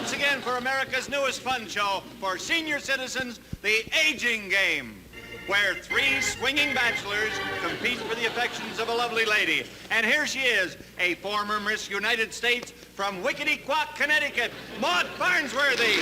once again for America's newest fun show for senior citizens, the Aging Game, where three swinging bachelors compete for the affections of a lovely lady. And here she is, a former Miss United States from Wickety-Quack, Connecticut, Maude Farnsworthy.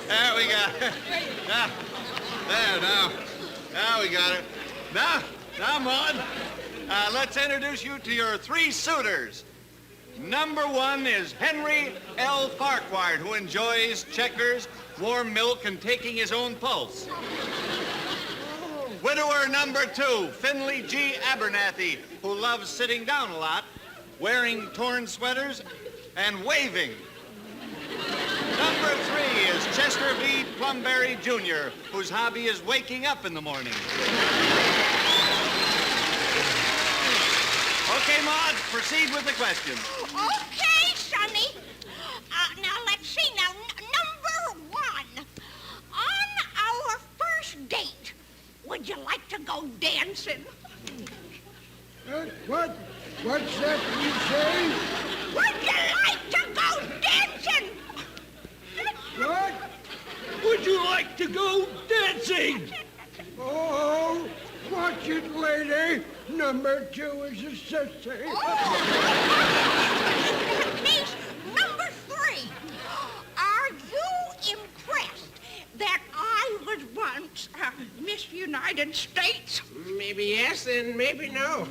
There we got it. Now we got it. Now, Maude, let's introduce you to your three suitors. Number one is Henry L. Farquhar, who enjoys checkers, warm milk, and taking his own pulse. Widower number two, Finley G. Abernathy, who loves sitting down a lot, wearing torn sweaters, and waving. Number three is Chester V. Plumberry, Jr., whose hobby is waking up in the morning. Okay, Maude, proceed with the questions. Okay, Sonny. Now, let's see. Now, number one. On our first date, would you like to go dancing? What's that you say? Would you like to go dancing? What? Would you like to go dancing? Oh, watch it, lady. Number two is a sissy. Case number three. Are you impressed that I was once Miss United States? Maybe yes and maybe no.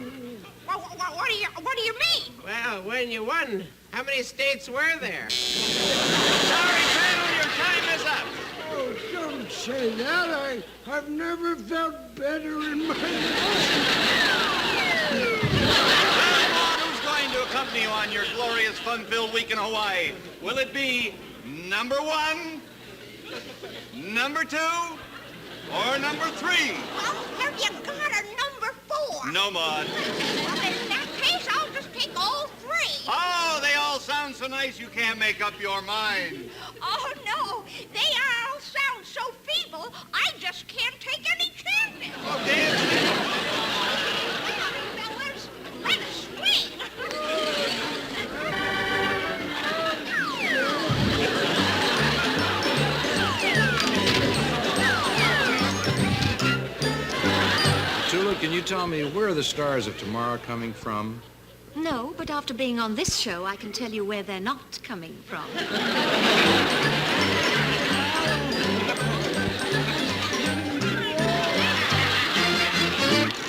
Well, what do you mean? Well, when you won, how many states were there? Sorry, panel, your time is up. Oh, don't say that. I've never felt better in my life. Well, Maude, who's going to accompany you on your glorious, fun-filled week in Hawaii? Will it be number one, number two, or number three? Well, have you got a number four? No, Maude. Well, in that case, I'll just take all three. Oh, they all sound so nice you can't make up your mind. Oh, no. They all sound so feeble, I just can't take any chances. Oh, dance. Fellas, let us swing. Tula, can you tell me where are the stars of tomorrow coming from? No, but after being on this show, I can tell you where they're not coming from.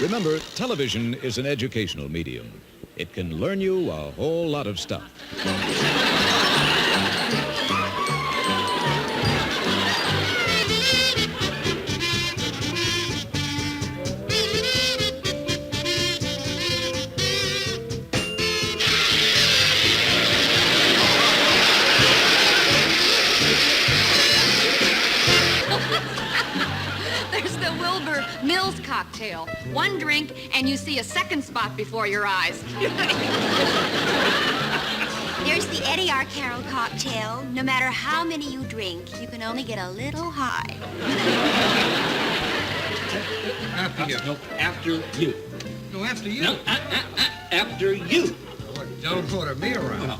Remember, television is an educational medium. It can learn you a whole lot of stuff. Mills cocktail. One drink, and you see a second spot before your eyes. There's the Eddie R. Carroll cocktail. No matter how many you drink, you can only get a little high. After you. No, after you. No, after you. No, after you. Oh, don't order me around. No.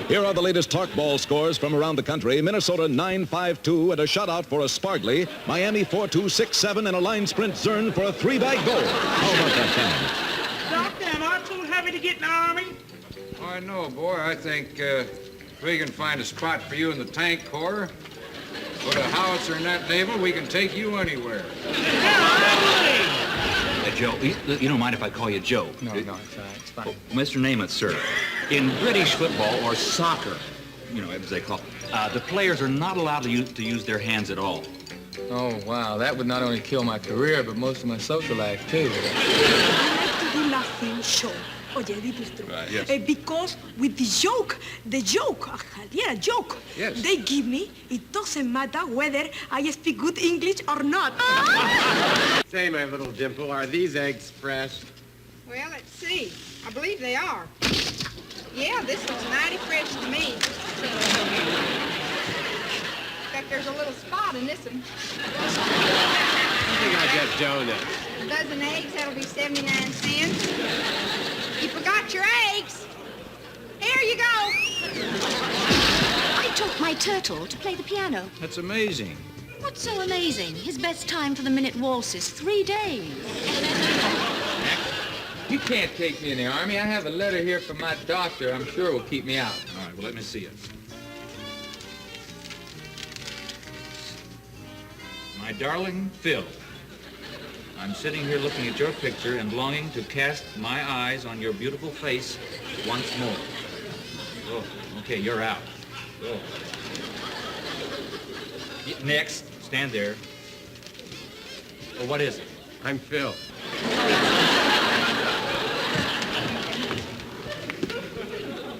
Here are the latest talk ball scores from around the country. Minnesota 9-5-2 and a shutout for a Spargley. Miami 4-2-6-7 and a line sprint Zern for a three-bag goal. How about that, Doctor, am I too heavy to get in the Army? Oh, I know, boy. I think if we can find a spot for you in the tank corps, put a howitzer in that navel, we can take you anywhere. Joe, you don't mind if I call you Joe? No, it's all right. It's fine. Oh, Mr. Name it, sir. In British football, or soccer, as they call it, the players are not allowed to use their hands at all. Oh, wow. That would not only kill my career, but most of my social life, too. I like to do nothing show. Oye, Dipistro. Right, yes. Because with the joke, joke, yes, they give me, it doesn't matter whether I speak good English or not. Say, my little dimple, are these eggs fresh? Well, let's see. I believe they are. Yeah, this looks mighty fresh to me. In fact, there's a little spot in this one. I think I got donuts. A dozen eggs, that'll be 79 cents. You forgot your eggs. Here you go. I taught my turtle to play the piano. That's amazing. What's so amazing? His best time for the minute waltz is 3 days. You can't take me in the Army. I have a letter here from my doctor. I'm sure will keep me out. All right, well, let me see it. My darling Phil, I'm sitting here looking at your picture and longing to cast my eyes on your beautiful face once more. Oh, okay, you're out. Oh. Next, stand there. Well, what is it? I'm Phil.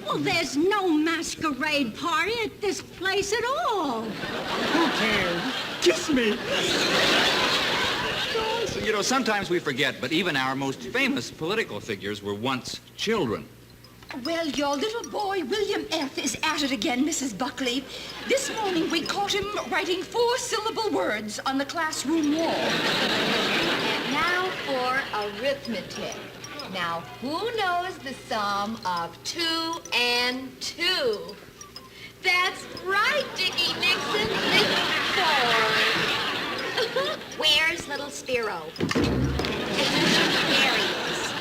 Well, there's no masquerade party at this place at all. Who cares? Kiss me. So, you know, sometimes we forget, but even our most famous political figures were once children. Well, your little boy, William F., is at it again, Mrs. Buckley. This morning we caught him writing 4-syllable words on the classroom wall. And now for arithmetic. Now, who knows the sum of 2 and 2? That's right, Dickie Nixon. It's 4. Where's little Spiro? There he is.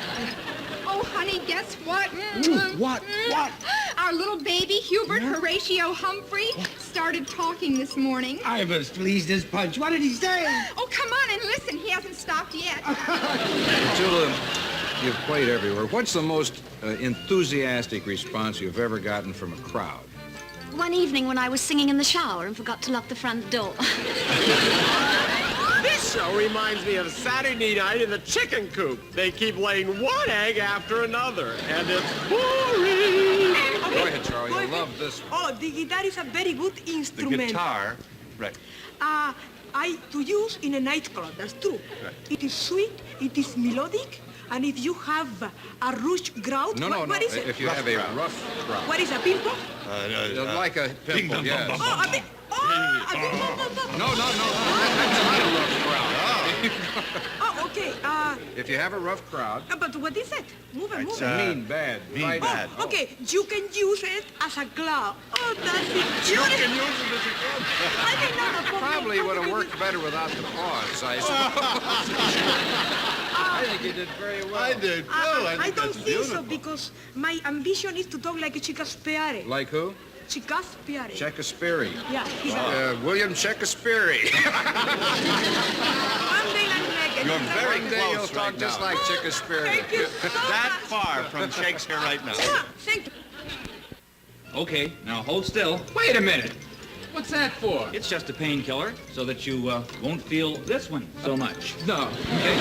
Oh, honey, guess what? What? What? Our little baby, Hubert Horatio Humphrey, started talking this morning. I was pleased as punch. What did he say? Oh, come on and listen. He hasn't stopped yet. Matilda, you've played everywhere. What's the most enthusiastic response you've ever gotten from a crowd? One evening when I was singing in the shower and forgot to lock the front door. This show reminds me of Saturday night in the chicken coop. They keep laying one egg after another, and it's boring. Go ahead, Charlie. You'll love this one. Oh, the guitar is a very good The instrument. guitar, right. To use in a nightclub, that's true. Right. It is sweet, it is melodic, and if you have a rouge grout, No, what is it? If you have a rough crowd. What is a pimple? Like a pimple, yes. Oh, a bit. Oh, a bit. No. That's not a rough crowd. Oh, okay. If you have a rough crowd, But what is it? Move it, move It's, it. mean bad. mean right? bad. Oh, okay, you can use it as a glove. Oh, that's it. You can use it as a gun. I did not know. Probably would have worked better without the pause, I suppose. I think you did very well. I did, too. I think don't that's think so beautiful. because my ambition is to talk like a Shakespeare. Like who? Shakespeare. Shakespeare. Yeah, he's a... William Shakespeare. One day I'm naked. You're very One day you'll close talk right just now. like Shakespeare. Thank you so That much. far from Shakespeare right now. Thank you. Okay, now hold still. Wait a minute. What's that for? It's just a painkiller so that you won't feel this one so much. No. Okay?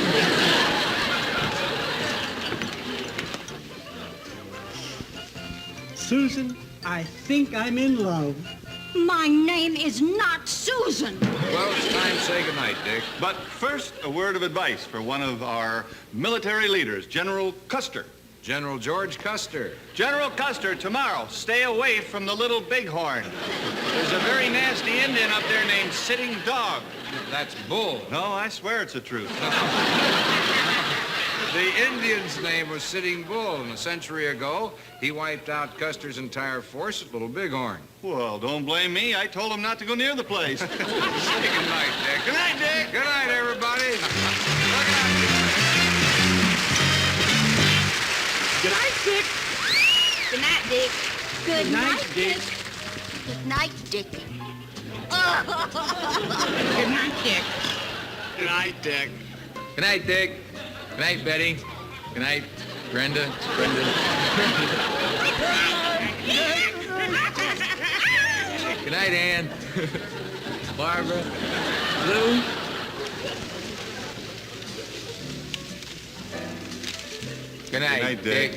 Susan, I think I'm in love. My name is not Susan. Well, it's time to say goodnight, Dick. But first, a word of advice for one of our military leaders, General Custer. General George Custer. General Custer, tomorrow, stay away from the Little Bighorn. There's a very nasty Indian up there named Sitting Dog. That's Bull. No, I swear it's the truth. The Indian's name was Sitting Bull, and a century ago, he wiped out Custer's entire force at Little Bighorn. Well, don't blame me. I told him not to go near the place. Say good night, Dick. Good night, Dick. Good night, everybody. Look out. Good night, Dick. Good night, Dick. Good night, Dick. Good night, Dick. Good night, Dick. Good night, Dick. Good night, Dick. Good night, Betty. Good night, Brenda. Good night, Ann. Barbara. Lou. Good night, Good night, Dick.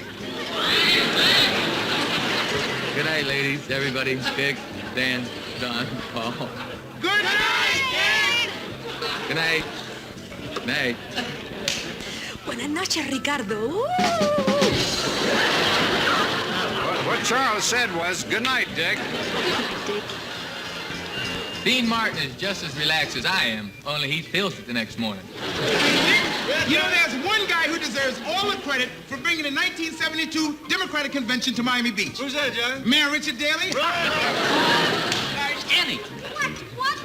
Good night, ladies. Everybody. Dick, Dan, Don, Paul. Good night, Dick. Good night. Good night. Buenas noches, Ricardo. What What Charles said was, good night, Dick. Dean Martin is just as relaxed as I am, only he feels it the next morning. You know, there's one guy who deserves all the credit for bringing the 1972 Democratic Convention to Miami Beach. Who's that, John? Mayor Richard Daley. Annie. What?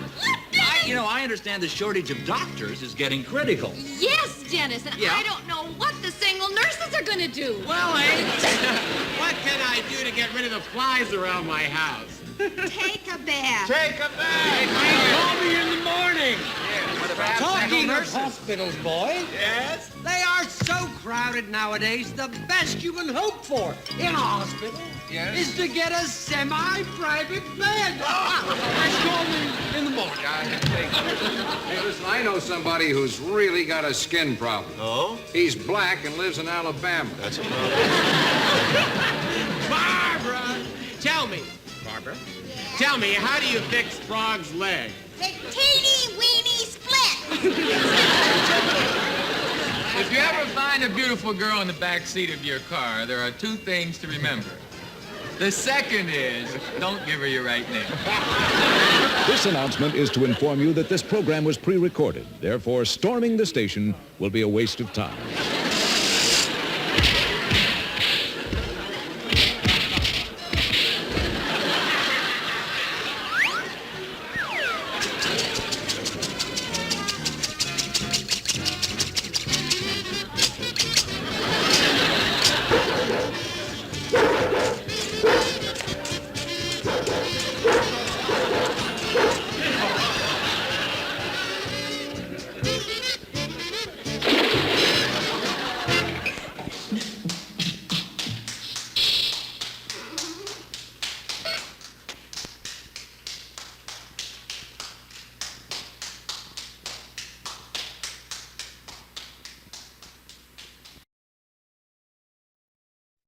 I understand the shortage of doctors is getting critical. Yes, Dennis, and Yeah? I don't know what the single nurses are going to do. Well, what can I do to get rid of the flies around my house? Take a bath. Take a bath. Call me in the morning. Talking Talking of hospitals, boy. Yes? They are so crowded nowadays, the best you can hope for in a hospital is to get a semi-private bed. Let's call me in the morning. Hey, listen, I know somebody who's really got a skin problem. Oh? He's black and lives in Alabama. That's a problem. Barbara, tell me. Barbara? Tell me, how do you fix Frog's leg? The teeny-weeny split. If you ever find a beautiful girl in the back seat of your car, there are two things to remember. The second is, don't give her your right name. This announcement is to inform you that this program was pre-recorded. Therefore, storming the station will be a waste of time.